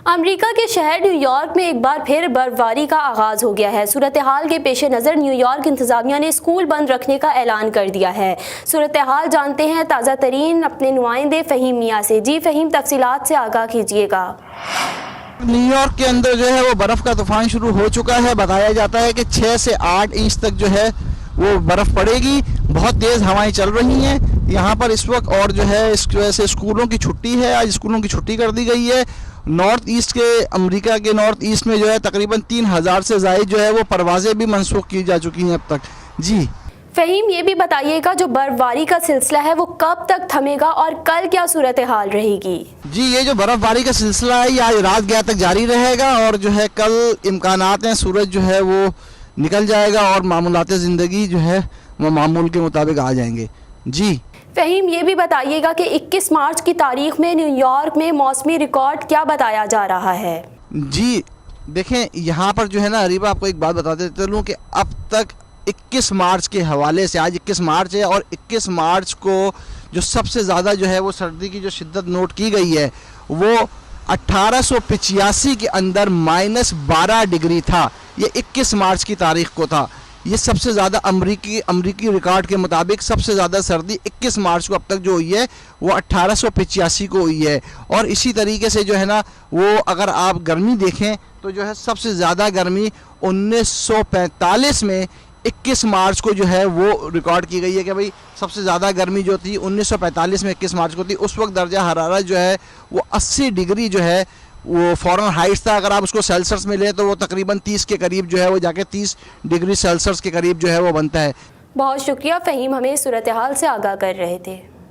America के शहर New York में एक बार फिर बर्फबारी का आगाज हो गया है। सूरत हाल के पेश नज़र न्यूयॉर्क इंतजामिया ने स्कूल बंद रखने का ऐलान कर दिया है। सूरत हाल जानते हैं ताज़ा तरीन अपने नुमाइंदे फ़हीम मियाँ से। जी फ़हीम, तफसीलात से आगाह कीजिएगा। न्यूयॉर्क के अंदर जो है वो बर्फ़ का तूफान शुरू हो चुका है। बताया जाता है कि 6 से 8 इंच तक जो है वो बर्फ़ पड़ेगी। बहुत तेज़ हवाएं चल रही हैं यहाँ पर इस वक्त, और जो है इस वजह से स्कूलों की छुट्टी है। आज स्कूलों की छुट्टी कर दी गई है। नॉर्थ ईस्ट के अमेरिका के नॉर्थ ईस्ट में जो है तकरीबन 3000 से ज़ायद जो है वो परवाज़ें भी मनसूख की जा चुकी हैं अब तक। जी फ़हीम, ये भी बताइएगा जो बर्फबारी का सिलसिला है वो कब तक थमेगा और कल क्या सूरत हाल रहेगी? जी, ये जो बर्फ़बारी का सिलसिला है ये आज रात गया तक जारी रहेगा और जो है कल इम्कानात हैं सूरज जो है वो निकल जाएगा और मामूलात ज़िंदगी जो है वो मामूल के मुताबिक आ जाएंगे। जी फ़हीम, ये भी बताइएगा कि 21 मार्च की तारीख में न्यूयॉर्क में मौसमी रिकॉर्ड क्या बताया जा रहा है? जी देखें, यहाँ पर जो है ना अरीबा, आपको एक बात बताते चलूँ कि अब तक 21 मार्च के हवाले से, आज 21 मार्च है और 21 मार्च को जो सबसे ज़्यादा जो है वो सर्दी की जो शिद्दत नोट की गई है वो 1885 के अंदर -12 डिग्री था। ये 21 मार्च की तारीख को था। ये सबसे ज़्यादा अमरीकी रिकॉर्ड के मुताबिक सबसे ज़्यादा सर्दी 21 मार्च को अब तक जो हुई है वो 1885 को हुई है। और इसी तरीके से जो है ना वो अगर आप गर्मी देखें तो जो है सबसे ज़्यादा गर्मी 1945 में 21 मार्च को जो है वो रिकॉर्ड की गई है कि भाई सबसे ज़्यादा गर्मी जो थी 1945 में 21 मार्च को थी। उस वक्त दर्जा हरारत जो है वो 80 डिग्री जो है वो फ़ारेनहाइट था। अगर आप उसको सेल्सियस में लें तो वो तकरीबन 30 के करीब जो है वो जाके 30 डिग्री सेल्सियस के करीब जो है वो बनता है। बहुत शुक्रिया फ़हीम, हमें सूरत हाल से आगाह कर रहे थे।